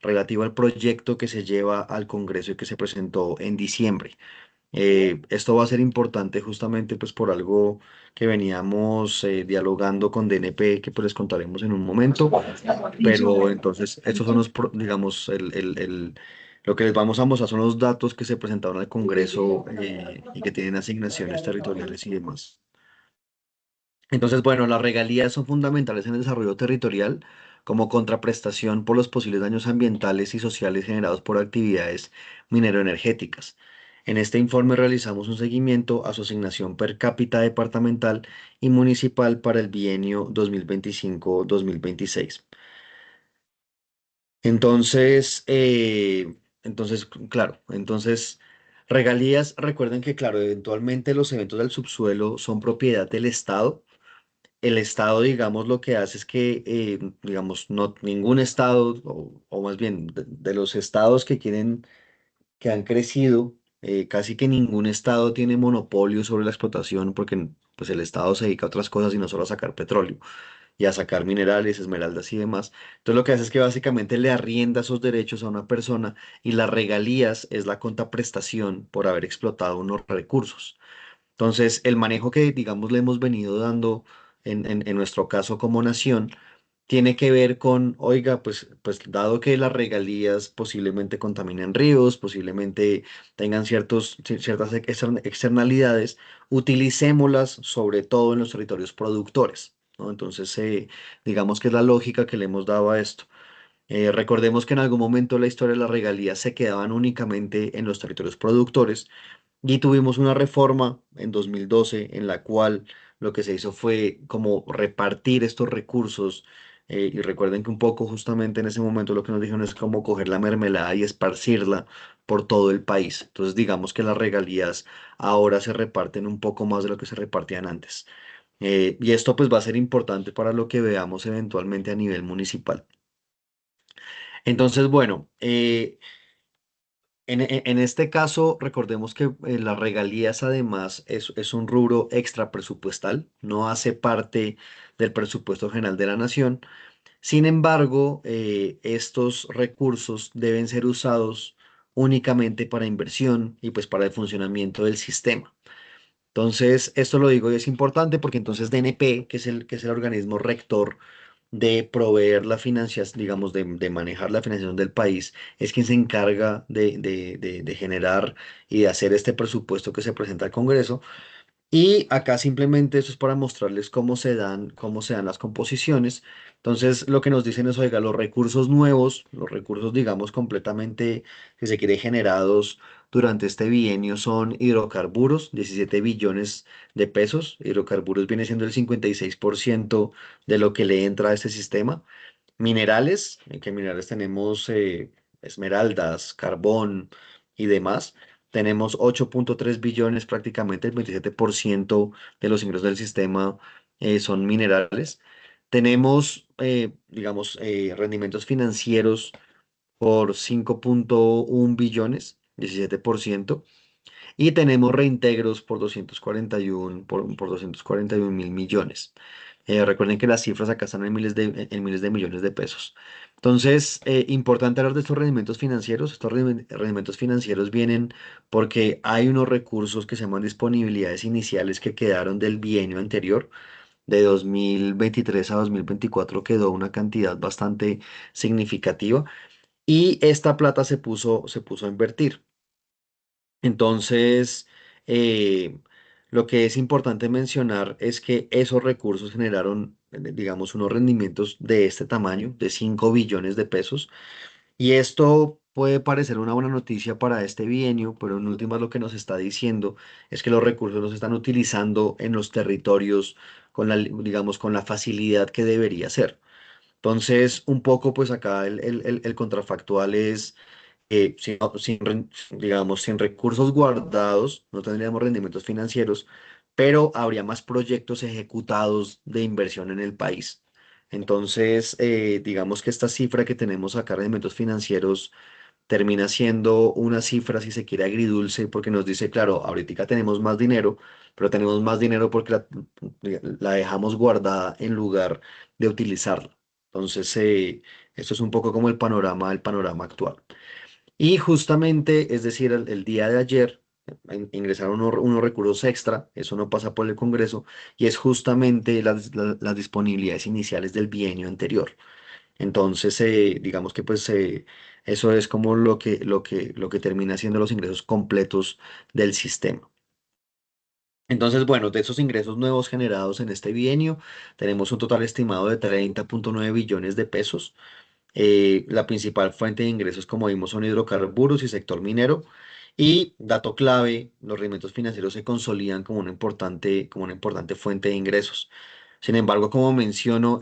relativo al proyecto que se lleva al Congreso y que se presentó en diciembre. Esto va a ser importante justamente pues por algo que veníamos dialogando con DNP, que pues les contaremos en un momento, pero entonces estos son digamos, lo que les vamos a mostrar son los datos que se presentaron al Congreso y que tienen asignaciones territoriales y demás. Entonces, bueno, las regalías son fundamentales en el desarrollo territorial como contraprestación por los posibles daños ambientales y sociales generados por actividades mineroenergéticas. En este informe realizamos un seguimiento a su asignación per cápita departamental y municipal para el bienio 2025-2026. Entonces, claro, regalías, recuerden que, claro, eventualmente los eventos del subsuelo son propiedad del Estado. El Estado, digamos, lo que hace es que, digamos, no ningún Estado, o más bien de los estados que quieren, que han crecido, casi que ningún Estado tiene monopolio sobre la explotación porque pues, el Estado se dedica a otras cosas y no solo a sacar petróleo y a sacar minerales, esmeraldas y demás. Entonces lo que hace es que básicamente le arrienda esos derechos a una persona y las regalías es la contraprestación por haber explotado unos recursos. Entonces, el manejo que, digamos, le hemos venido dando en nuestro caso como nación, tiene que ver con, oiga, pues dado que las regalías posiblemente contaminen ríos, posiblemente tengan ciertas externalidades, utilicémoslas sobre todo en los territorios productores, ¿no? Entonces, digamos que es la lógica que le hemos dado a esto. Recordemos que en algún momento de la historia las regalías se quedaban únicamente en los territorios productores y tuvimos una reforma en 2012 en la cual lo que se hizo fue como repartir estos recursos. Y recuerden que un poco justamente en ese momento lo que nos dijeron es como coger la mermelada y esparcirla por todo el país. Entonces digamos que las regalías ahora se reparten un poco más de lo que se repartían antes. Y esto pues va a ser importante para lo que veamos eventualmente a nivel municipal. Entonces, bueno, en este caso, recordemos que las regalías además es un rubro extra presupuestal, no hace parte del presupuesto general de la nación. Sin embargo, estos recursos deben ser usados únicamente para inversión y pues para el funcionamiento del sistema. Entonces, esto lo digo y es importante porque entonces DNP, que es el organismo rector de proveer la financiación, digamos, de manejar la financiación del país, es quien se encarga de generar y de hacer este presupuesto que se presenta al Congreso. Y acá simplemente eso es para mostrarles cómo se dan las composiciones. Entonces, lo que nos dicen es, oiga, los recursos nuevos, los recursos, digamos, completamente que se quiere generados durante este bienio son hidrocarburos, 17 billones de pesos. Hidrocarburos viene siendo el 56% de lo que le entra a este sistema. Minerales, en que minerales tenemos esmeraldas, carbón y demás. Tenemos 8.3 billones, prácticamente el 27% de los ingresos del sistema son minerales. Tenemos, digamos, rendimientos financieros por 5.1 billones, 17%. Y tenemos reintegros por 241 mil millones. Recuerden que las cifras acá están en miles de millones de pesos. Entonces, importante hablar de estos rendimientos financieros. Estos rendimientos financieros vienen porque hay unos recursos que se llaman disponibilidades iniciales que quedaron del bienio anterior. De 2023 a 2024 quedó una cantidad bastante significativa y esta plata se puso a invertir. Entonces, eh, lo que es importante mencionar es que esos recursos generaron, digamos, unos rendimientos de este tamaño, de 5 billones de pesos. Y esto puede parecer una buena noticia para este bienio, pero en últimas lo que nos está diciendo es que los recursos los están utilizando en los territorios digamos, con la facilidad que debería ser. Entonces, un poco, pues acá el contrafactual es digamos, sin recursos guardados, no tendríamos rendimientos financieros, pero habría más proyectos ejecutados de inversión en el país. Entonces, digamos que esta cifra que tenemos acá, rendimientos financieros, termina siendo una cifra, si se quiere, agridulce, porque nos dice, claro, ahorita tenemos más dinero, pero tenemos más dinero porque la dejamos guardada en lugar de utilizarla. Entonces, esto es un poco como el panorama actual. Y justamente, es decir, el día de ayer ingresaron unos recursos extra, eso no pasa por el Congreso, y es justamente las disponibilidades iniciales del bienio anterior. Entonces, digamos que pues eso es como lo que termina siendo los ingresos completos del sistema. Entonces, bueno, de esos ingresos nuevos generados en este bienio, tenemos un total estimado de 30,9 billones de pesos. La principal fuente de ingresos, como vimos, son hidrocarburos y sector minero. Y dato clave, los rendimientos financieros se consolidan como una importante fuente de ingresos. Sin embargo, como menciono,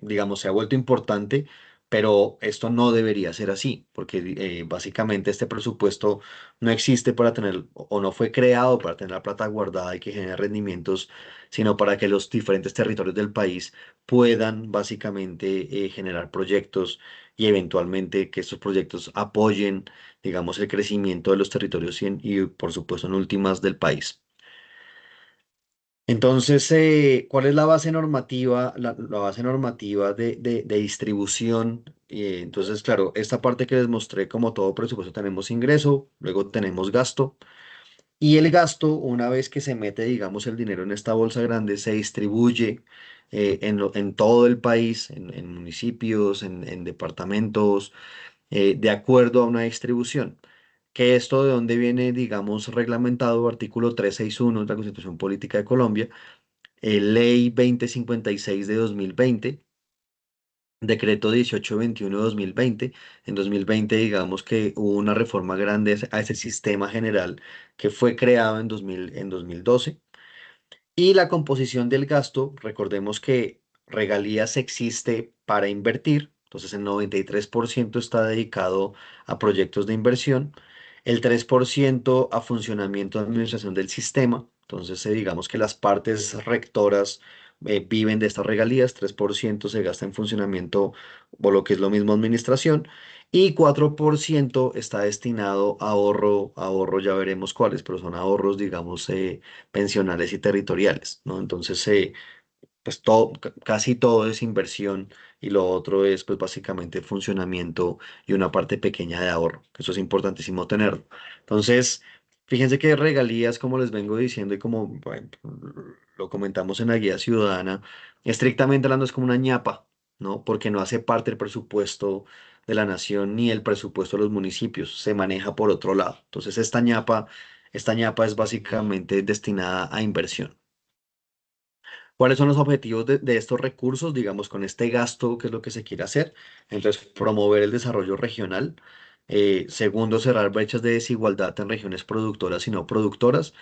digamos, se ha vuelto importante, pero esto no debería ser así, porque básicamente este presupuesto no existe para tener, o no fue creado para tener la plata guardada y que genere rendimientos, sino para que los diferentes territorios del país puedan básicamente generar proyectos y eventualmente que estos proyectos apoyen, digamos, el crecimiento de los territorios y por supuesto, en últimas del país. Entonces, ¿cuál es la base normativa, la base normativa de distribución? Entonces, claro, esta parte que les mostré, como todo presupuesto, tenemos ingreso, luego tenemos gasto, y el gasto, una vez que se mete, digamos, el dinero en esta bolsa grande, se distribuye en todo el país, en municipios, en departamentos, de acuerdo a una distribución. Que esto de dónde viene, digamos, reglamentado, artículo 361 de la Constitución Política de Colombia, Ley 2056 de 2020, Decreto 1821 de 2020. En 2020, digamos que hubo una reforma grande a ese sistema general que fue creado en 2012. Y la composición del gasto, recordemos que regalías existe para invertir, entonces el 93% está dedicado a proyectos de inversión, el 3% a funcionamiento de administración del sistema, entonces digamos que las partes rectoras viven de estas regalías, 3% se gasta en funcionamiento o lo que es lo mismo administración, y 4% está destinado a ahorro, ahorro ya veremos cuáles, pero son ahorros, digamos, pensionales y territoriales, ¿no? Entonces, pues todo, casi todo es inversión y lo otro es pues básicamente funcionamiento y una parte pequeña de ahorro, que eso es importantísimo tenerlo. Entonces, fíjense que regalías, como les vengo diciendo y como bueno, lo comentamos en la guía ciudadana, estrictamente hablando es como una ñapa, ¿no? Porque no hace parte del presupuesto de la nación ni el presupuesto de los municipios, se maneja por otro lado. Entonces, esta ñapa es básicamente destinada a inversión. ¿Cuáles son los objetivos de estos recursos, digamos, con este gasto? ¿Qué es lo que se quiere hacer? Entonces, promover el desarrollo regional. Segundo, cerrar brechas de desigualdad en regiones productoras y no productoras.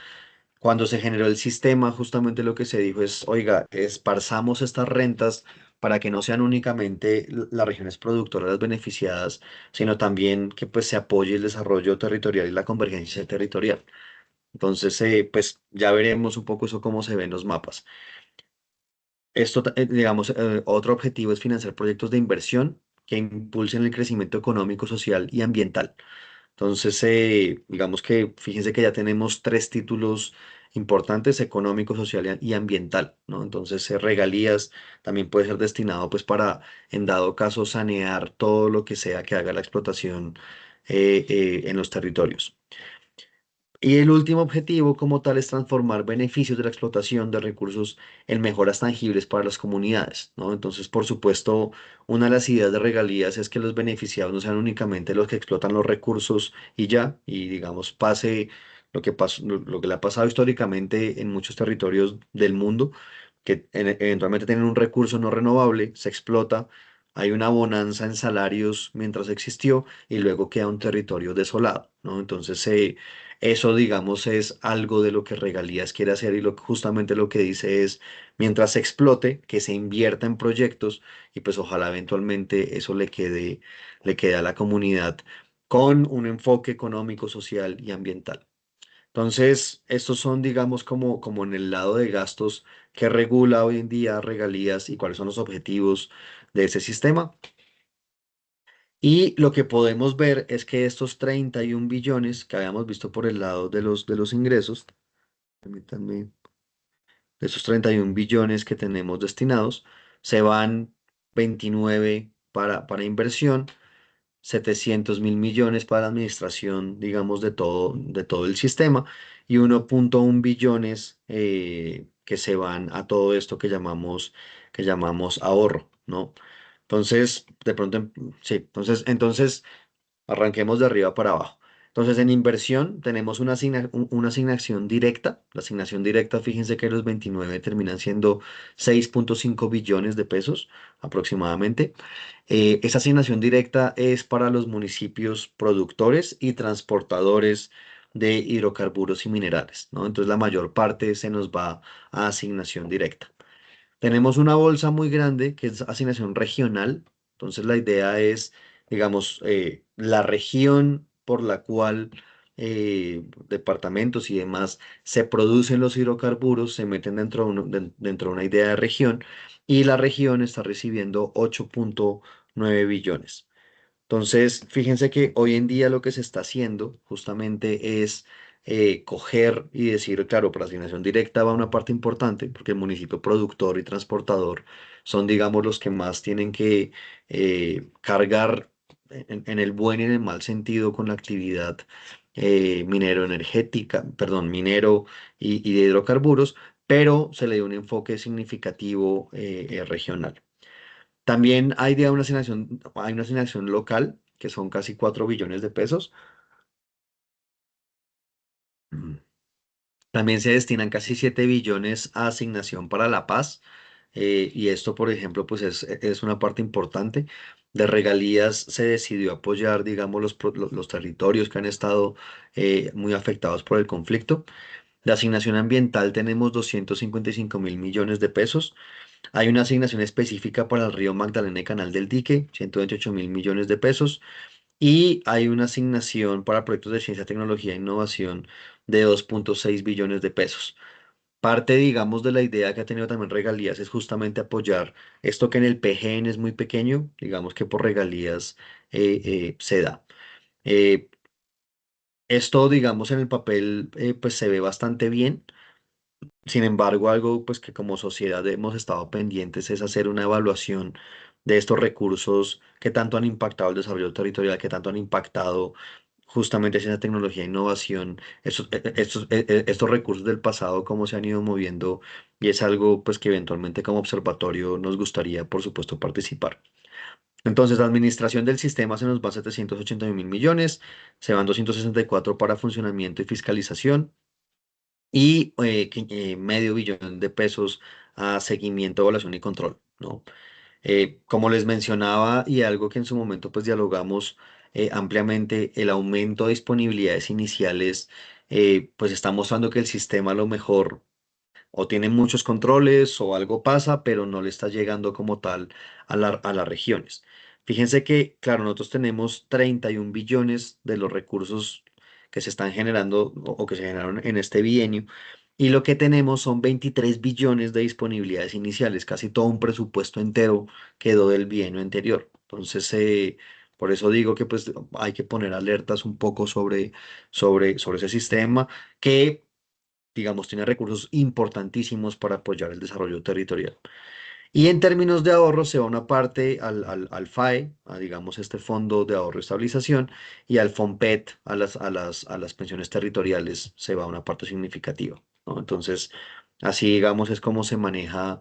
Cuando se generó el sistema, justamente lo que se dijo es, oiga, esparzamos estas rentas para que no sean únicamente las regiones productoras las beneficiadas, sino también que pues se apoye el desarrollo territorial y la convergencia territorial. Entonces, pues ya veremos un poco eso cómo se ven los mapas. Esto, digamos, otro objetivo es financiar proyectos de inversión que impulsen el crecimiento económico, social y ambiental. Entonces, digamos que fíjense que ya tenemos tres títulos importantes: económico, social y ambiental, ¿no? Entonces, regalías también puede ser destinado pues para, en dado caso, sanear todo lo que sea que haga la explotación en los territorios. Y el último objetivo como tal es transformar beneficios de la explotación de recursos en mejoras tangibles para las comunidades, ¿no? Entonces, por supuesto, una de las ideas de regalías es que los beneficiados no sean únicamente los que explotan los recursos y ya, y digamos, pase lo que pasó, lo que le ha pasado históricamente en muchos territorios del mundo, que eventualmente tienen un recurso no renovable, se explota, hay una bonanza en salarios mientras existió y luego queda un territorio desolado, ¿no? Entonces, eso, digamos, es algo de lo que Regalías quiere hacer y justamente lo que dice es, mientras se explote, que se invierta en proyectos y pues ojalá eventualmente eso le quede a la comunidad con un enfoque económico, social y ambiental. Entonces, estos son, digamos, como en el lado de gastos que regula hoy en día Regalías y cuáles son los objetivos de ese sistema. Y lo que podemos ver es que estos 31 billones que habíamos visto por el lado de los ingresos, permítanme, de esos 31 billones que tenemos destinados, se van 29 para inversión, 700.000 millones para la administración, digamos, de todo el sistema y 1.1 billones que se van a todo esto que llamamos ahorro, ¿no? Entonces, de pronto, sí, entonces arranquemos de arriba para abajo. Entonces, en inversión tenemos una asignación directa. La asignación directa, fíjense que los 29 terminan siendo 6.5 billones de pesos aproximadamente. Esa asignación directa es para los municipios productores y transportadores de hidrocarburos y minerales, ¿no? Entonces, la mayor parte se nos va a asignación directa. Tenemos una bolsa muy grande que es asignación regional. Entonces la idea es, digamos, la región por la cual departamentos y demás se producen los hidrocarburos, se meten dentro de una idea de región y la región está recibiendo 8.9 billones. Entonces, fíjense que hoy en día lo que se está haciendo justamente es coger y decir, claro, para asignación directa va una parte importante, porque el municipio productor y transportador son, digamos, los que más tienen que cargar en el buen y en el mal sentido con la actividad minero-energética, perdón, minero y de hidrocarburos, pero se le dio un enfoque significativo regional. También hay una asignación local, que son casi 4 billones de pesos. Ujú. También se destinan casi 7 billones a asignación para la paz. Y esto, por ejemplo, pues es una parte importante. De regalías se decidió apoyar, digamos, los territorios que han estado muy afectados por el conflicto. De asignación ambiental tenemos 255.000 millones de pesos. Hay una asignación específica para el río Magdalena y Canal del Dique, 128.000 millones de pesos. Y hay una asignación para proyectos de ciencia, tecnología e innovación de 2.6 billones de pesos. Parte, digamos, de la idea que ha tenido también regalías es justamente apoyar esto que en el PGN es muy pequeño, digamos que por regalías se da. Eh, Esto, digamos, en el papel pues se ve bastante bien. Sin embargo, algo pues que como sociedad hemos estado pendientes es hacer una evaluación de estos recursos que tanto han impactado el desarrollo territorial, que tanto han impactado justamente ciencia, tecnología e innovación, estos recursos del pasado, cómo se han ido moviendo, y es algo pues que eventualmente como observatorio nos gustaría, por supuesto, participar. Entonces, la administración del sistema se nos va a 780.000 millones, se van 264 para funcionamiento y fiscalización y medio billón de pesos a seguimiento, evaluación y control, ¿no? Como les mencionaba y algo que en su momento pues dialogamos ampliamente, el aumento de disponibilidades iniciales pues está mostrando que el sistema a lo mejor o tiene muchos controles o algo pasa, pero no le está llegando como tal a las regiones. Fíjense que, claro, nosotros tenemos 31 billones de los recursos que se están generando o que se generaron en este bienio, y lo que tenemos son 23 billones de disponibilidades iniciales, casi todo un presupuesto entero quedó del bienio anterior. Entonces, por eso digo que pues hay que poner alertas un poco sobre ese sistema que digamos, tiene recursos importantísimos para apoyar el desarrollo territorial. Y en términos de ahorro, se va una parte al FAE, digamos, este Fondo de Ahorro y Estabilización, y al FOMPET, a las pensiones territoriales, se va una parte significativa, ¿no? Entonces, así, digamos, es como se manejan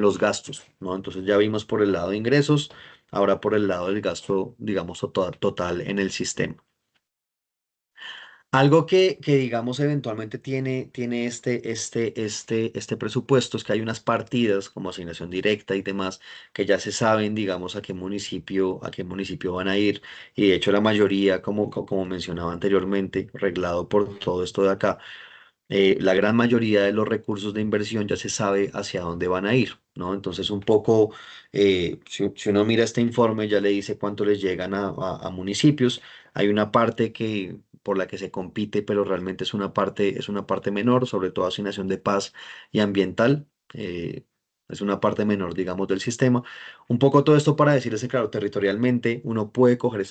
los gastos, ¿no? Entonces, ya vimos por el lado de ingresos, ahora por el lado del gasto, digamos, total en el sistema. Algo que digamos eventualmente tiene este presupuesto es que hay unas partidas como asignación directa y demás que ya se saben, digamos, a qué municipio van a ir. Y de hecho la mayoría, como mencionaba anteriormente, reglado por todo esto de acá, la gran mayoría de los recursos de inversión ya se sabe hacia dónde van a ir, ¿no? Entonces, un poco, si uno mira este informe, ya le dice cuánto les llegan a municipios. Hay una parte por la que se compite, pero realmente es una parte menor, sobre todo asignación de paz y ambiental. Es una parte menor, digamos, del sistema. Un poco todo esto para decirles que, claro, territorialmente uno puede coger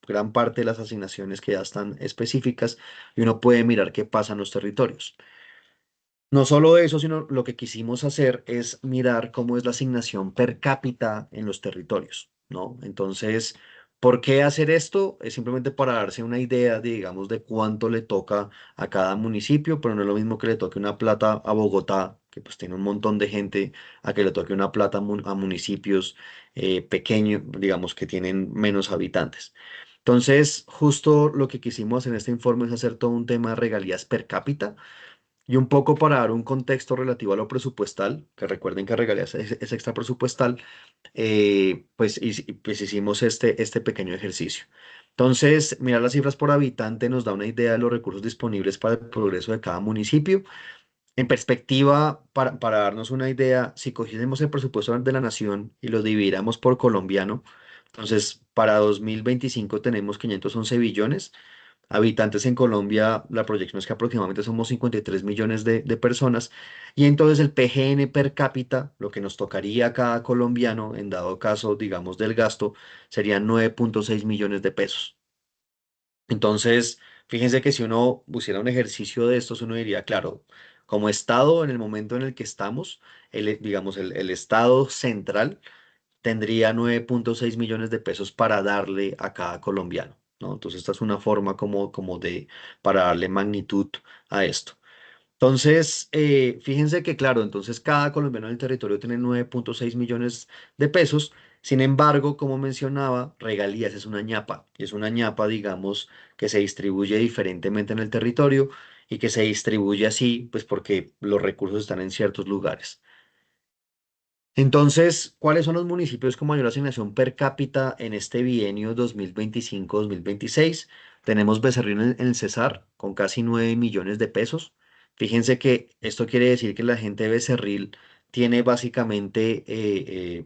gran parte de las asignaciones que ya están específicas y uno puede mirar qué pasa en los territorios. No solo eso, sino lo que quisimos hacer es mirar cómo es la asignación per cápita en los territorios, ¿no? Entonces, ¿por qué hacer esto? Es simplemente para darse una idea, digamos, de cuánto le toca a cada municipio, pero no es lo mismo que le toque una plata a Bogotá, que pues tiene un montón de gente, a que le toque una plata a municipios pequeños, digamos, que tienen menos habitantes. Entonces, justo lo que quisimos en este informe es hacer todo un tema de regalías per cápita y un poco para dar un contexto relativo a lo presupuestal, que recuerden que regalías es extra presupuestal, pues, pues hicimos este pequeño ejercicio. Entonces, mirar las cifras por habitante nos da una idea de los recursos disponibles para el progreso de cada municipio. En perspectiva, para darnos una idea, si cogiésemos el presupuesto de la nación y lo dividiéramos por colombiano, entonces para 2025 tenemos 511 billones. Habitantes en Colombia, la proyección es que aproximadamente somos 53 millones de personas. Y entonces el PGN per cápita, lo que nos tocaría a cada colombiano, en dado caso, digamos, del gasto, serían 9,6 millones de pesos. Entonces, fíjense que si uno pusiera un ejercicio de estos, uno diría, claro, como Estado, en el momento en el que estamos, digamos, el Estado central tendría 9,6 millones de pesos para darle a cada colombiano, ¿no? Entonces, esta es una forma como de, para darle magnitud a esto. Entonces, fíjense que, claro, entonces cada colombiano en el territorio tiene 9,6 millones de pesos. Sin embargo, como mencionaba, regalías es una ñapa. Y es una ñapa, digamos, que se distribuye diferentemente en el territorio y que se distribuye así, pues porque los recursos están en ciertos lugares. Entonces, ¿cuáles son los municipios con mayor asignación per cápita en este bienio 2025-2026? Tenemos Becerril en el Cesar con casi 9 millones de pesos. Fíjense que esto quiere decir que la gente de Becerril tiene básicamente,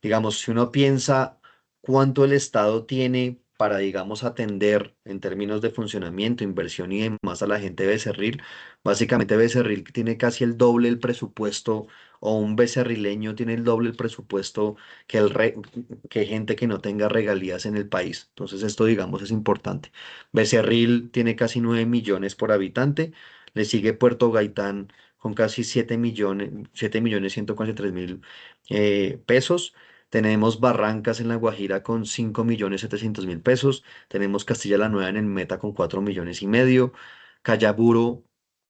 digamos, si uno piensa cuánto el Estado tiene para, digamos, atender en términos de funcionamiento, inversión y demás a la gente de Becerril, básicamente Becerril tiene casi el doble el presupuesto o un becerrileño tiene el doble el presupuesto que gente que no tenga regalías en el país. Entonces esto, digamos, es importante. Becerril tiene casi 9 millones por habitante, le sigue Puerto Gaitán con casi 7 millones 143 mil pesos. Tenemos Barrancas en La Guajira con 5,700,000 pesos. Tenemos Castilla la Nueva en el Meta con 4,5 millones. Cayaburo,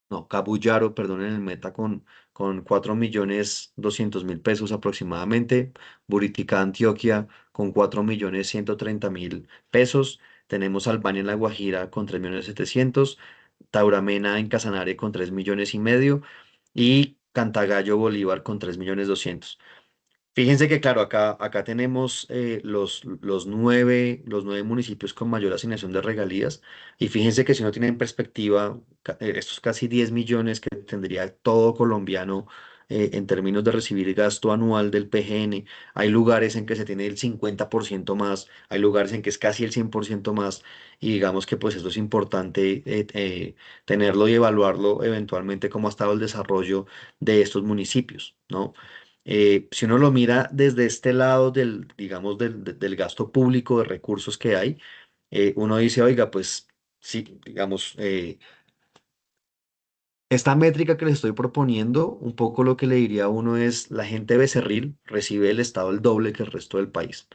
no, Cabullaro, perdón, en el Meta con 4,200,000 pesos aproximadamente. Buritica, Antioquia, con 4,130,000 pesos. Tenemos Albania en La Guajira con 3,700,000. Tauramena en Casanare con 3,5 millones. Y Cantagallo, Bolívar con 3,200,000. Fíjense que, claro, acá tenemos los nueve municipios con mayor asignación de regalías. Y fíjense que si uno tiene en perspectiva estos casi 10 millones que tendría todo colombiano en términos de recibir gasto anual del PGN, hay lugares en que se tiene el 50% más, hay lugares en que es casi el 100% más. Y digamos que pues esto es importante tenerlo y evaluarlo eventualmente cómo ha estado el desarrollo de estos municipios, ¿no? Si uno lo mira desde este lado del, digamos, del gasto público de recursos que hay, uno dice, oiga, pues sí, digamos, esta métrica que les estoy proponiendo, un poco lo que le diría a uno es, la gente de Becerril recibe del Estado el doble que el resto del país.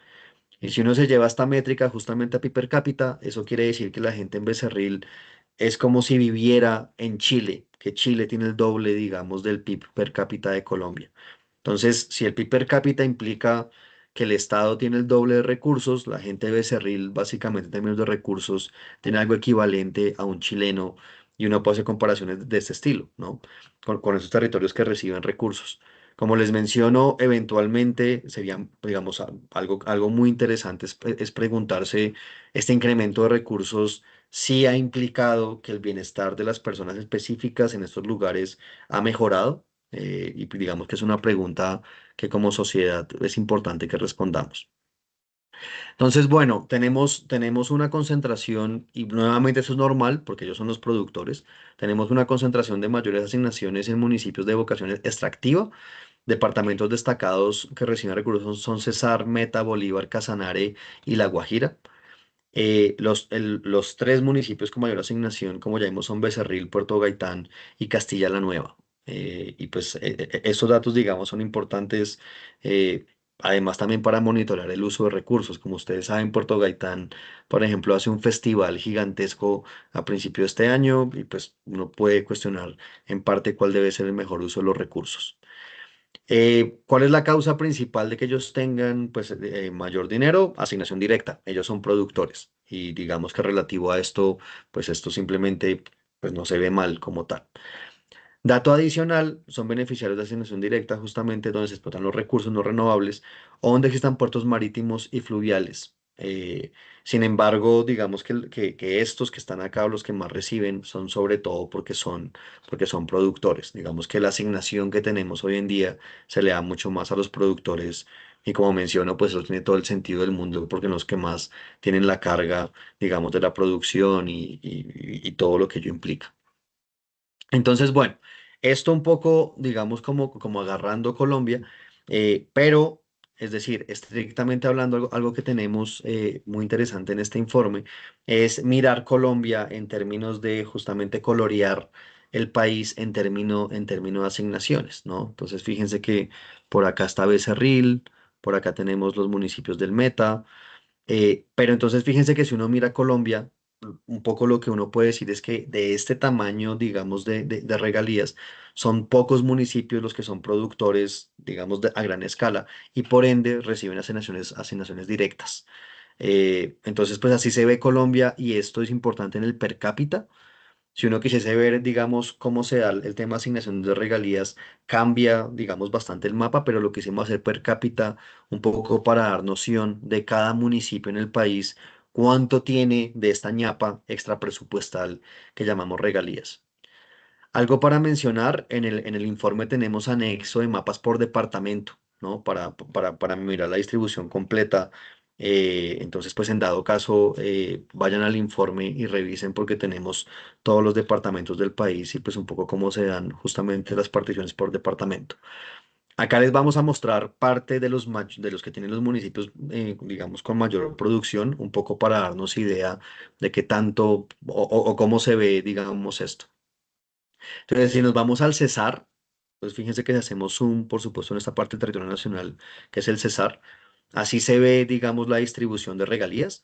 Y si uno se lleva esta métrica justamente a PIB per cápita, eso quiere decir que la gente en Becerril es como si viviera en Chile, que Chile tiene el doble, digamos, del PIB per cápita de Colombia. Entonces, si el PIB per cápita implica que el Estado tiene el doble de recursos, la gente de Becerril, básicamente en términos de recursos, tiene algo equivalente a un chileno y uno puede hacer comparaciones de este estilo, ¿no? Con esos territorios que reciben recursos. Como les menciono, eventualmente sería, digamos, algo muy interesante es preguntarse, ¿este incremento de recursos sí ha implicado que el bienestar de las personas específicas en estos lugares ha mejorado? Y pues, digamos que es una pregunta que como sociedad es importante que respondamos. Entonces, bueno, tenemos una concentración, y nuevamente eso es normal porque ellos son los productores, tenemos una concentración de mayores asignaciones en municipios de vocación extractiva. Departamentos destacados que reciben recursos son Cesar, Meta, Bolívar, Casanare y La Guajira. Los tres municipios con mayor asignación, como ya vimos, son Becerril, Puerto Gaitán y Castilla la Nueva. Y pues esos datos, digamos, son importantes, eh, además también para monitorear el uso de recursos. Como ustedes saben, Puerto Gaitán, por ejemplo, hace un festival gigantesco a principio de este año y pues uno puede cuestionar en parte cuál debe ser el mejor uso de los recursos. ¿Cuál es la causa principal de que ellos tengan pues, mayor dinero? Asignación directa. Ellos son productores y digamos que relativo a esto, pues esto simplemente pues, no se ve mal como tal. Dato adicional, son beneficiarios de asignación directa justamente donde se explotan los recursos no renovables o donde existan puertos marítimos y fluviales. Sin embargo, digamos que estos que están acá, los que más reciben, son sobre todo porque son productores. Digamos que la asignación que tenemos hoy en día se le da mucho más a los productores y como menciono, pues eso tiene todo el sentido del mundo porque son los que más tienen la carga, digamos, de la producción y todo lo que ello implica. Entonces, bueno, esto un poco, digamos, como agarrando Colombia, pero, es decir, estrictamente hablando, algo que tenemos muy interesante en este informe es mirar Colombia en términos de justamente colorear el país en términos de asignaciones, ¿no? Entonces, fíjense que por acá está Becerril, por acá tenemos los municipios del Meta. Pero entonces fíjense que si uno mira Colombia, un poco lo que uno puede decir es que de este tamaño, digamos, de regalías, son pocos municipios los que son productores, digamos, a gran escala y por ende reciben asignaciones directas. Entonces, pues así se ve Colombia y esto es importante en el per cápita. Si uno quisiese ver, digamos, cómo se da el tema de asignación de regalías, cambia, digamos, bastante el mapa, pero lo que hicimos hacer per cápita, un poco para dar noción de cada municipio en el país, cuánto tiene de esta ñapa extra presupuestal que llamamos regalías. Algo para mencionar, en el informe tenemos anexo de mapas por departamento, ¿no? Para mirar la distribución completa. Entonces, pues en dado caso, vayan al informe y revisen porque tenemos todos los departamentos del país y pues un poco cómo se dan justamente las particiones por departamento. Acá les vamos a mostrar parte de los que tienen los municipios, digamos, con mayor producción, un poco para darnos idea de qué tanto o cómo se ve, digamos, esto. Entonces, si nos vamos al Cesar, pues fíjense que si hacemos zoom, por supuesto, en esta parte del territorio nacional, que es el Cesar, así se ve, digamos, la distribución de regalías.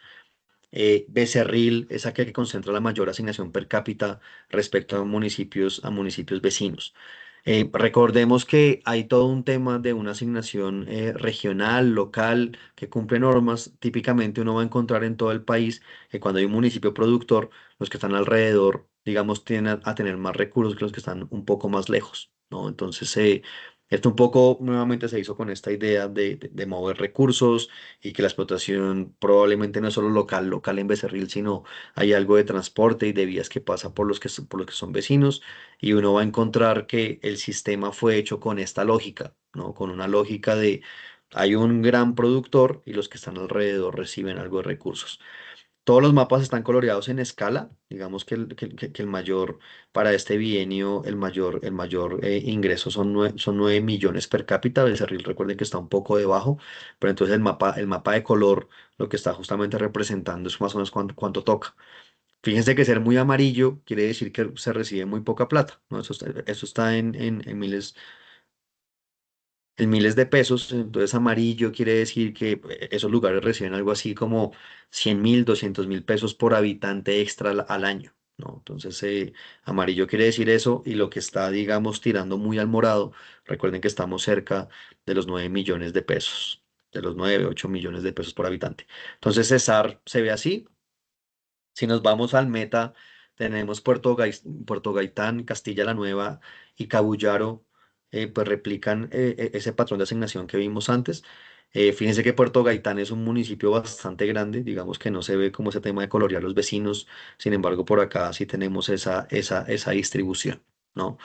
Becerril es aquel que concentra la mayor asignación per cápita respecto a municipios vecinos. Recordemos que hay todo un tema de una asignación regional, local, que cumple normas. Típicamente uno va a encontrar en todo el país que cuando hay un municipio productor, los que están alrededor, digamos, tienden a tener más recursos que los que están un poco más lejos, ¿no? Entonces, esto un poco nuevamente se hizo con esta idea de mover recursos y que la explotación probablemente no es solo local en Becerril, sino hay algo de transporte y de vías que pasa por los que son vecinos y uno va a encontrar que el sistema fue hecho con esta lógica, ¿no? Con una lógica de hay un gran productor y los que están alrededor reciben algo de recursos. Todos los mapas están coloreados en escala. Digamos que el mayor, para este bienio, el mayor ingreso son 9 millones per cápita. Becerril, recuerden que está un poco debajo, pero entonces el mapa de color lo que está justamente representando es más o menos cuánto toca. Fíjense que ser muy amarillo quiere decir que se recibe muy poca plata, ¿no? Eso está en miles de pesos, entonces amarillo quiere decir que esos lugares reciben algo así como 100.000, 200.000 pesos por habitante extra al año, ¿no? Entonces amarillo quiere decir eso y lo que está, digamos, tirando muy al morado, recuerden que estamos cerca de los 9 millones de pesos, de los 9 8 millones de pesos por habitante. Entonces Cesar se ve así. Si nos vamos al meta, tenemos Puerto Gaitán, Castilla la Nueva y Cabullaro, pues replican ese patrón de asignación que vimos antes. Fíjense que Puerto Gaitán es un municipio bastante grande, digamos que no se ve como ese tema de colorear los vecinos, sin embargo por acá sí tenemos esa distribución, ¿no?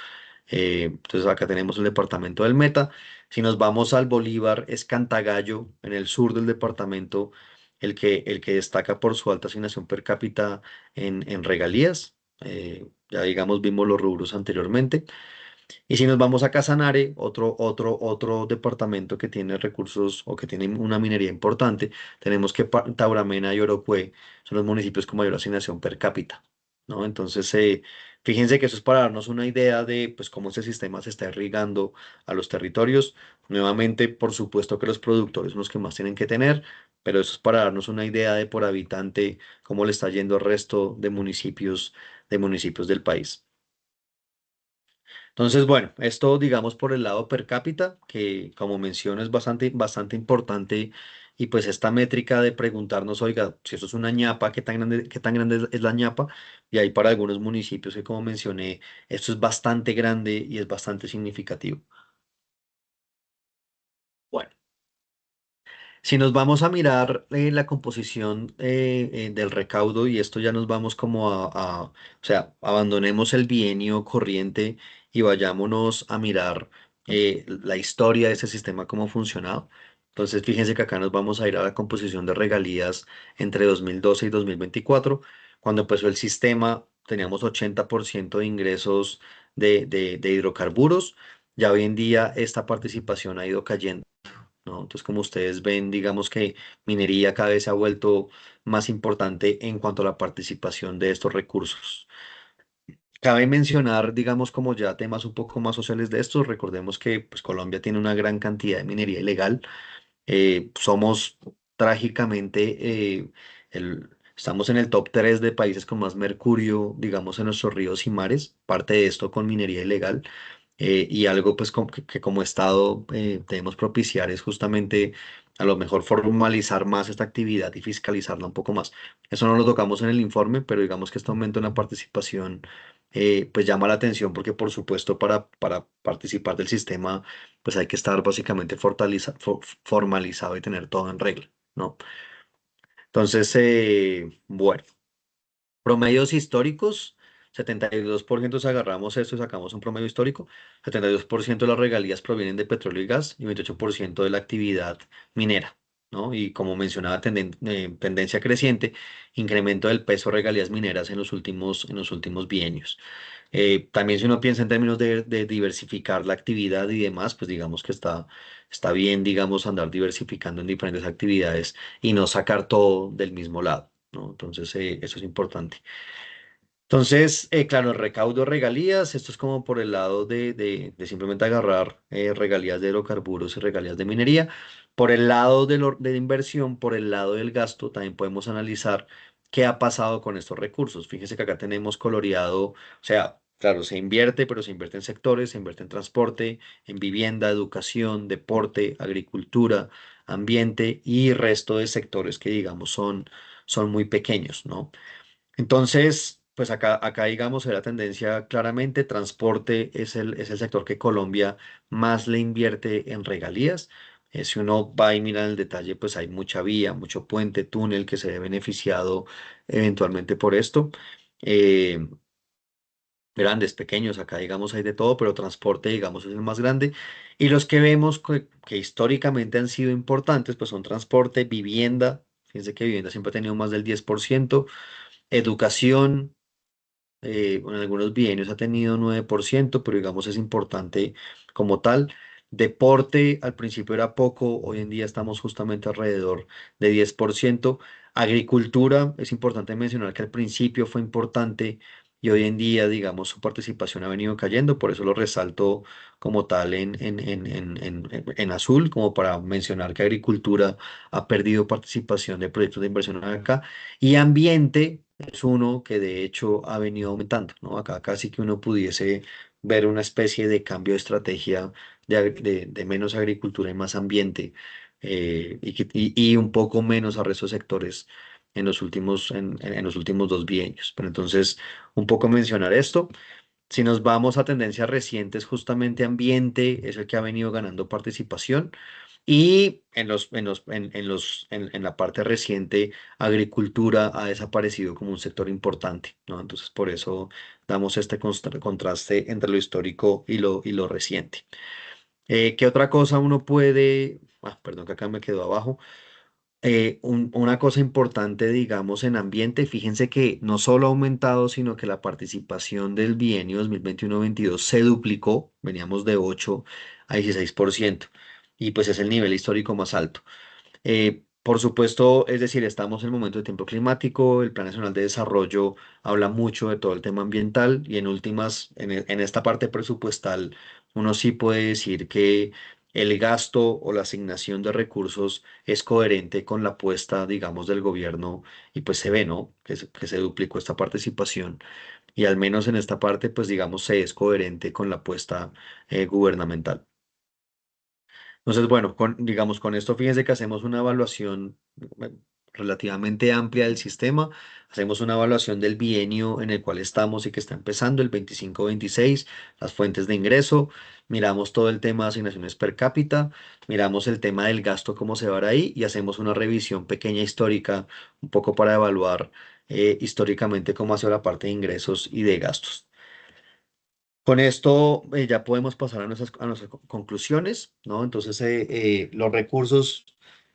Entonces acá tenemos el departamento del Meta. Si nos vamos al Bolívar, es Cantagallo, en el sur del departamento, el que destaca por su alta asignación per cápita en regalías. Ya digamos, vimos los rubros anteriormente. Y si nos vamos a Casanare, otro departamento que tiene recursos o que tiene una minería importante, tenemos que Tauramena y Orocue son los municipios con mayor asignación per cápita, ¿no? Entonces, Fíjense que eso es para darnos una idea de pues, cómo este sistema se está irrigando a los territorios. Nuevamente, por supuesto que los productores son los que más tienen que tener, pero eso es para darnos una idea de por habitante cómo le está yendo al resto de municipios del país. Entonces, bueno, esto digamos por el lado per cápita, que como menciono es bastante importante, y pues esta métrica de preguntarnos, oiga, si eso es una ñapa, qué tan grande es la ñapa? Y ahí para algunos municipios que como mencioné, esto es bastante grande y es bastante significativo. Bueno. Si nos vamos a mirar la composición del recaudo, y esto ya nos vamos como o sea, abandonemos el bienio corriente y vayámonos a mirar la historia de ese sistema, cómo funcionaba. Entonces, fíjense que acá nos vamos a ir a la composición de regalías entre 2012 y 2024. Cuando empezó el sistema, teníamos 80% de ingresos de hidrocarburos. Ya hoy en día esta participación ha ido cayendo, ¿no? Entonces, como ustedes ven, digamos que minería cada vez se ha vuelto más importante en cuanto a la participación de estos recursos. Cabe mencionar, digamos, como ya temas un poco más sociales de estos, recordemos que pues, Colombia tiene una gran cantidad de minería ilegal. Somos trágicamente, estamos en el top 3 de países con más mercurio, digamos, en nuestros ríos y mares, parte de esto con minería ilegal. Y algo pues que como Estado debemos propiciar es justamente a lo mejor formalizar más esta actividad y fiscalizarla un poco más. Eso no lo tocamos en el informe, pero digamos que este aumento en la participación pues llama la atención, porque por supuesto para participar del sistema pues hay que estar básicamente formalizado y tener todo en regla, ¿no? Entonces, bueno. Promedios históricos, 72% si agarramos esto y sacamos un promedio histórico, 72% de las regalías provienen de petróleo y gas y 28% de la actividad minera, ¿no? Y como mencionaba, tendencia creciente, incremento del peso de regalías mineras en los últimos bienios. También si uno piensa en términos de diversificar la actividad y demás, pues digamos que está bien, digamos, andar diversificando en diferentes actividades y no sacar todo del mismo lado, ¿no? Entonces, eso es importante. Entonces, claro, el recaudo de regalías, esto es como por el lado de simplemente agarrar regalías de hidrocarburos y regalías de minería. Por el lado de inversión, por el lado del gasto, también podemos analizar qué ha pasado con estos recursos. Fíjense que acá tenemos coloreado, o sea, claro, se invierte, pero se invierte en sectores, se invierte en transporte, en vivienda, educación, deporte, agricultura, ambiente y resto de sectores que, digamos, son muy pequeños, ¿no? Entonces, pues acá digamos, la tendencia claramente, transporte es el sector que Colombia más le invierte en regalías. Si uno va y mira en el detalle, pues hay mucha vía, mucho puente, túnel que se ve beneficiado eventualmente por esto. Eh, Grandes, pequeños, acá digamos hay de todo, pero transporte digamos es el más grande. Y los que vemos que históricamente han sido importantes, pues son transporte, vivienda. Fíjense que vivienda siempre ha tenido más del 10%, educación, en algunos bienios ha tenido 9%, pero digamos es importante como tal. Deporte al principio era poco, hoy en día estamos justamente alrededor de 10%. Agricultura, es importante mencionar que al principio fue importante y hoy en día, digamos, su participación ha venido cayendo, por eso lo resalto como tal en azul, como para mencionar que agricultura ha perdido participación de proyectos de inversión acá. Y ambiente es uno que de hecho ha venido aumentando, ¿no? Acá casi que uno pudiese ver una especie de cambio de estrategia de menos agricultura y más ambiente, y un poco menos a restos sectores en los últimos dos bienios. Pero entonces, un poco mencionar esto. Si nos vamos a tendencias recientes, justamente ambiente es el que ha venido ganando participación. Y en la parte reciente, agricultura ha desaparecido como un sector importante, ¿no? Entonces, por eso damos este contraste entre lo histórico y lo reciente. ¿Qué otra cosa uno puede? Perdón, que acá me quedó abajo. Una cosa importante, digamos, en ambiente, fíjense que no solo ha aumentado, sino que la participación del bienio 2021-22 se duplicó, veníamos de 8 a 16%, y pues es el nivel histórico más alto. Por supuesto, es decir, estamos en el momento de tiempo climático, el Plan Nacional de Desarrollo habla mucho de todo el tema ambiental y en últimas, en esta parte presupuestal, uno sí puede decir que el gasto o la asignación de recursos es coherente con la apuesta, digamos, del gobierno y pues se ve, ¿no? Que se duplicó esta participación y al menos en esta parte, pues digamos, se es coherente con la apuesta gubernamental. Entonces, bueno, digamos, con esto fíjense que hacemos una evaluación eh, relativamente amplia del sistema, hacemos una evaluación del bienio en el cual estamos y que está empezando, el 25-26, las fuentes de ingreso, miramos todo el tema de asignaciones per cápita, miramos el tema del gasto, cómo se va a dar ahí y hacemos una revisión pequeña histórica, un poco para evaluar históricamente cómo ha sido la parte de ingresos y de gastos. Con esto ya podemos pasar a nuestras conclusiones, ¿no? Entonces, los recursos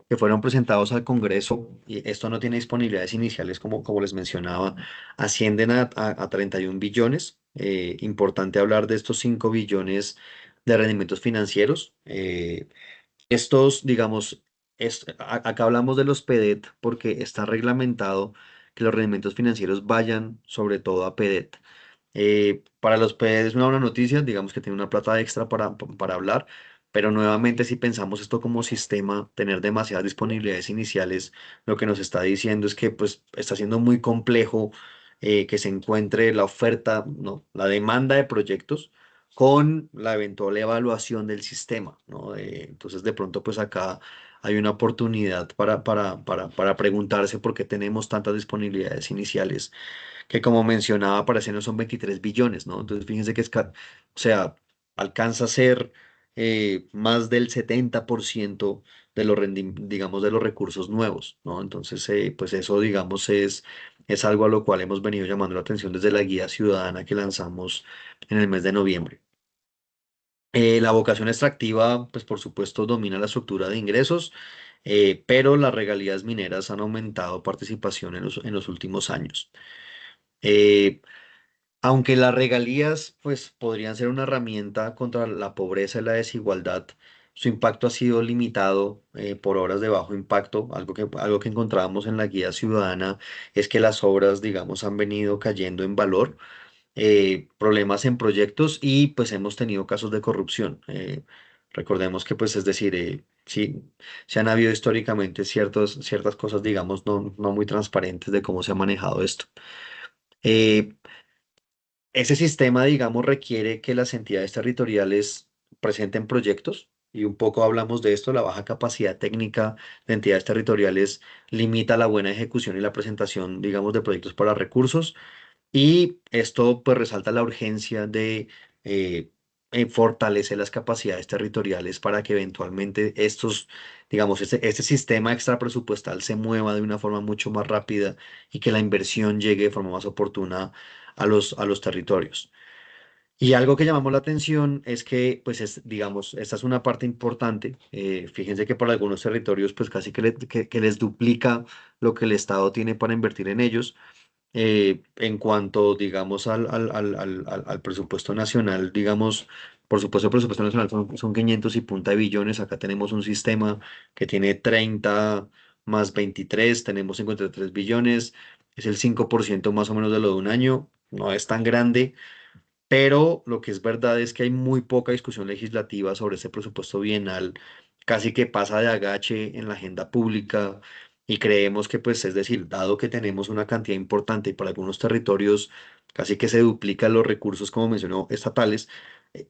que fueron presentados al Congreso, y esto no tiene disponibilidades iniciales como les mencionaba, ascienden a 31 billones. Importante hablar de estos 5 billones de rendimientos financieros. Estos, digamos, acá hablamos de los PEDET porque está reglamentado que los rendimientos financieros vayan sobre todo a PEDET. Para los PEDET es una buena noticia, digamos que tiene una plata extra para hablar, pero nuevamente si pensamos esto como sistema, tener demasiadas disponibilidades iniciales, lo que nos está diciendo es que pues está siendo muy complejo que se encuentre la oferta, no, la demanda de proyectos con la eventual evaluación del sistema, ¿no? Entonces de pronto pues acá hay una oportunidad para preguntarse por qué tenemos tantas disponibilidades iniciales que como mencionaba, para ese no son 23 billones, ¿no? Entonces, fíjense que o sea, alcanza a ser más del 70% de digamos, de los recursos nuevos, ¿no? Entonces, pues eso, digamos, es algo a lo cual hemos venido llamando la atención desde la guía ciudadana que lanzamos en el mes de noviembre. La vocación extractiva, pues por supuesto, domina la estructura de ingresos, pero las regalías mineras han aumentado participación en los últimos años. Eh, Aunque las regalías pues podrían ser una herramienta contra la pobreza y la desigualdad, su impacto ha sido limitado por obras de bajo impacto. Algo que encontrábamos en la guía ciudadana es que las obras, digamos, han venido cayendo en valor, problemas en proyectos y pues hemos tenido casos de corrupción. Recordemos que pues es decir, sí, se han habido históricamente ciertas cosas, digamos, no muy transparentes de cómo se ha manejado esto. Eh, Ese sistema, digamos, requiere que las entidades territoriales presenten proyectos y un poco hablamos de esto, la baja capacidad técnica de entidades territoriales limita la buena ejecución y la presentación, digamos, de proyectos para recursos y esto pues resalta la urgencia de eh, fortalecer las capacidades territoriales para que eventualmente digamos, este sistema extra presupuestal se mueva de una forma mucho más rápida y que la inversión llegue de forma más oportuna a los territorios. Y algo que llamamos la atención es que, pues, digamos, esta es una parte importante. Fíjense que para algunos territorios, pues, casi que les duplica lo que el Estado tiene para invertir en ellos. En cuanto, digamos, al presupuesto nacional, digamos, por supuesto, el presupuesto nacional son 500 y punta de billones. Acá tenemos un sistema que tiene 30 más 23, tenemos 53 billones, es el 5% más o menos de lo de un año, no es tan grande, pero lo que es verdad es que hay muy poca discusión legislativa sobre ese presupuesto bienal, casi que pasa de agache en la agenda pública y creemos que, pues, es decir, dado que tenemos una cantidad importante y para algunos territorios casi que se duplican los recursos, como mencionó, estatales, eh,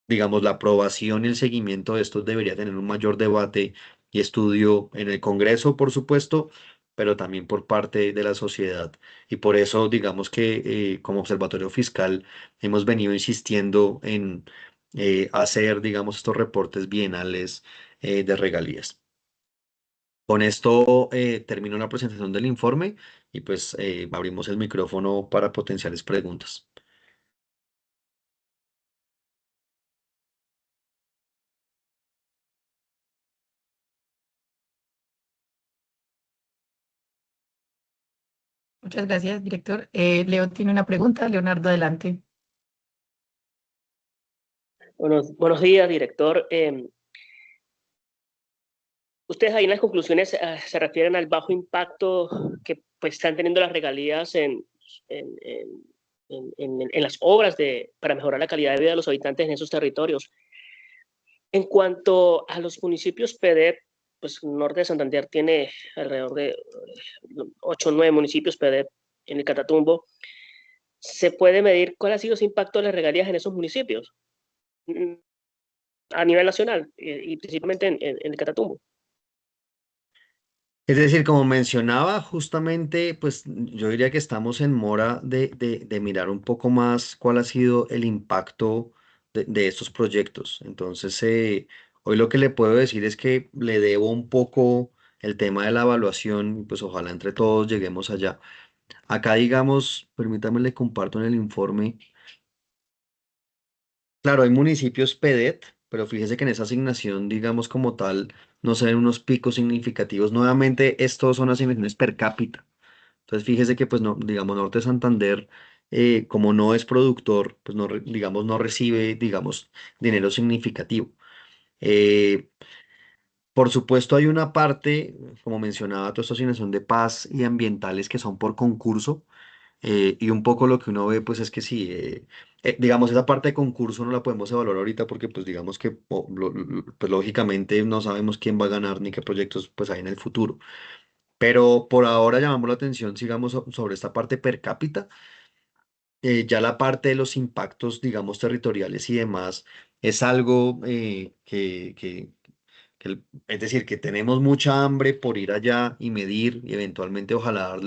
digamos, la aprobación y el seguimiento de estos debería tener un mayor debate y estudio en el Congreso, por supuesto, pero también por parte de la sociedad. Y por eso, digamos que como Observatorio Fiscal hemos venido insistiendo en hacer, digamos, estos reportes bienales de regalías. Con esto termino la presentación del informe y pues abrimos el micrófono para potenciales preguntas. Muchas gracias, director. Leo tiene una pregunta. Leonardo, adelante. Buenos días, director. Ustedes ahí en las conclusiones se refieren al bajo impacto que pues, están teniendo las regalías en, en, en las obras para mejorar la calidad de vida de los habitantes en esos territorios. En cuanto a los municipios PEDET, pues Norte de Santander tiene alrededor de 8 o 9 municipios PEDET en el Catatumbo. ¿Se puede medir cuál ha sido ese impacto de las regalías en esos municipios a nivel nacional y principalmente en el Catatumbo? Es decir, como mencionaba, justamente, pues yo diría que estamos en mora de mirar un poco más cuál ha sido el impacto de estos proyectos. Entonces, hoy lo que le puedo decir es que le debo un poco el tema de la evaluación, y pues ojalá entre todos lleguemos allá. Acá, digamos, permítame le comparto en el informe. Claro, hay municipios PEDET, pero fíjese que en esa asignación, digamos como tal, no se ven unos picos significativos. Nuevamente, estos son asignaciones per cápita. Entonces, fíjese que, pues, no, digamos, Norte de Santander, como no es productor, pues, no, digamos, no recibe, digamos, dinero significativo. Eh, por supuesto, hay una parte, como mencionaba, toda esta asignación de paz y ambientales que son por concurso. Y un poco lo que uno ve, pues es que sí, digamos, esa parte de concurso no la podemos evaluar ahorita porque, pues digamos que, pues lógicamente no sabemos quién va a ganar ni qué proyectos pues hay en el futuro. Pero por ahora llamamos la atención, sigamos sobre esta parte per cápita. Ya la parte de los impactos, digamos, territoriales y demás, es algo es decir, que tenemos mucha hambre por ir allá y medir y eventualmente ojalá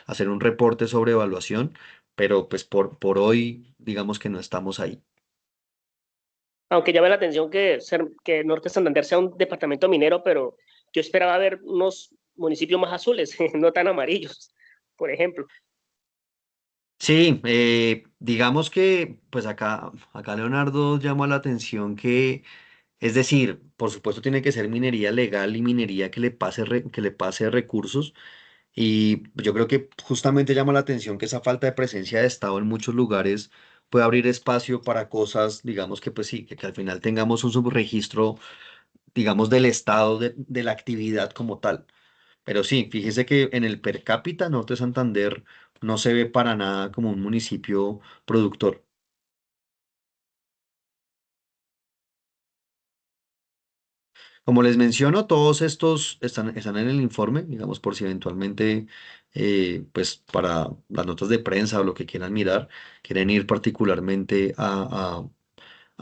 hacer un reporte sobre evaluación, pero pues por hoy digamos que no estamos ahí. Aunque llame la atención que Norte de Santander sea un departamento minero, pero yo esperaba ver unos municipios más azules, no tan amarillos, por ejemplo. Sí, digamos que pues acá Leonardo llama la atención que, es decir, por supuesto tiene que ser minería legal y minería que le pase, que le pase recursos. Y yo creo que justamente llama la atención que esa falta de presencia de Estado en muchos lugares puede abrir espacio para cosas, digamos que pues sí, que al final tengamos un subregistro, digamos, del estado de la actividad como tal. Pero sí, fíjese que en el per cápita Norte de Santander no se ve para nada como un municipio productor. Como les menciono, todos estos están en el informe, digamos, por si eventualmente, pues para las notas de prensa o lo que quieran mirar, quieren ir particularmente a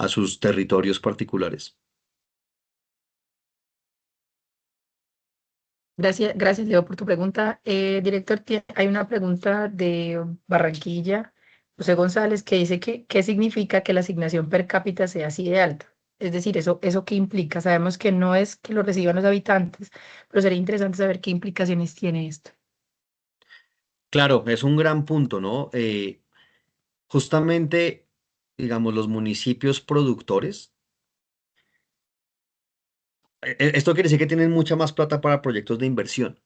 sus territorios particulares. Gracias, gracias, Leo, por tu pregunta. Director, hay una pregunta de Barranquilla, José González, que dice que ¿qué significa que la asignación per cápita sea así de alta? Es decir, ¿eso qué implica? Sabemos que no es que lo reciban los habitantes, pero sería interesante saber qué implicaciones tiene esto. Claro, es un gran punto, ¿no? Justamente, digamos, los municipios productores, esto quiere decir que tienen mucha más plata para proyectos de inversión.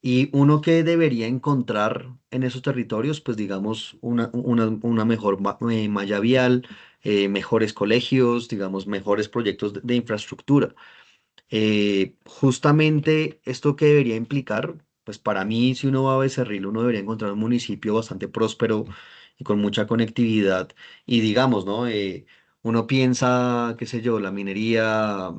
Y uno que debería encontrar en esos territorios, pues digamos, una mejor malla vial, mejores colegios, digamos, mejores proyectos de infraestructura. Justamente esto que debería implicar, pues para mí, si uno va a Becerril, uno debería encontrar un municipio bastante próspero y con mucha conectividad. Y digamos, ¿no? Uno piensa, qué sé yo, la minería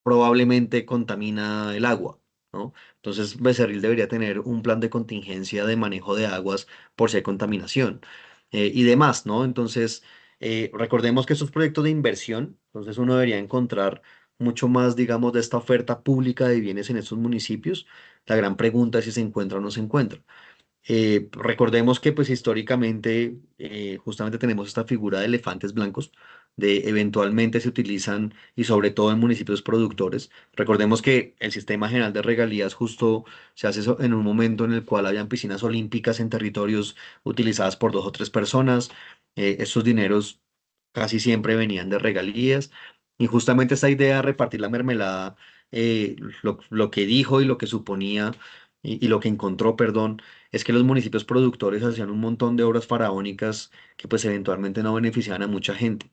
probablemente contamina el agua, ¿no? Entonces, Becerril debería tener un plan de contingencia de manejo de aguas por si hay contaminación y demás, ¿no? Entonces, recordemos que estos proyectos de inversión, entonces uno debería encontrar mucho más, digamos, de esta oferta pública de bienes en estos municipios. La gran pregunta es si se encuentra o no se encuentra. Recordemos que pues históricamente justamente tenemos esta figura de elefantes blancos, de eventualmente se utilizan y sobre todo en municipios productores. Recordemos que el sistema general de regalías justo se hace en un momento en el cual habían piscinas olímpicas en territorios utilizadas por dos o tres personas. Estos dineros casi siempre venían de regalías y justamente esta idea de repartir la mermelada, lo que dijo y lo que suponía y lo que encontró, perdón, es que los municipios productores hacían un montón de obras faraónicas que pues eventualmente no beneficiaban a mucha gente.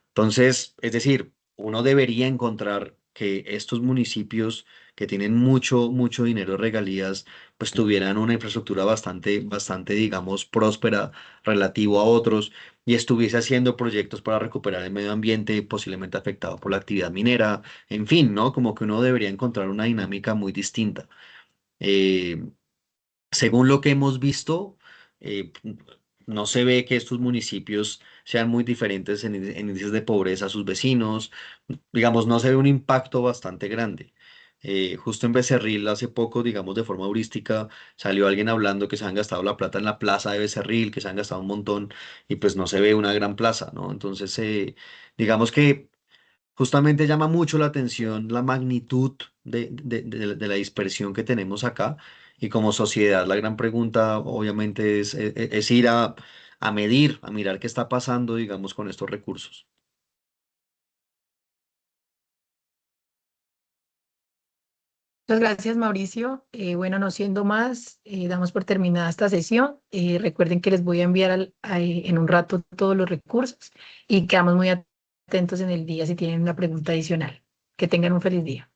Entonces, es decir, uno debería encontrar que estos municipios que tienen mucho, mucho dinero de regalías, pues tuvieran una infraestructura bastante, digamos, próspera relativo a otros y estuviese haciendo proyectos para recuperar el medio ambiente posiblemente afectado por la actividad minera, en fin, ¿no? Como que uno debería encontrar una dinámica muy distinta. Eh, Según lo que hemos visto, eh, no se ve que estos municipios sean muy diferentes en índices de pobreza a sus vecinos. Digamos, no se ve un impacto bastante grande. Justo en Becerril, hace poco, digamos, de forma heurística, salió alguien hablando que se han gastado la plata en la plaza de Becerril, que se han gastado un montón, y pues no se ve una gran plaza, ¿no? Entonces, digamos que justamente llama mucho la atención la magnitud de la dispersión que tenemos acá y como sociedad la gran pregunta obviamente es ir a medir, a mirar qué está pasando, digamos, con estos recursos. Muchas gracias, Mauricio. Bueno, no siendo más, damos por terminada esta sesión. Recuerden que les voy a enviar en un rato todos los recursos y quedamos muy atentos en el día si tienen una pregunta adicional. Que tengan un feliz día.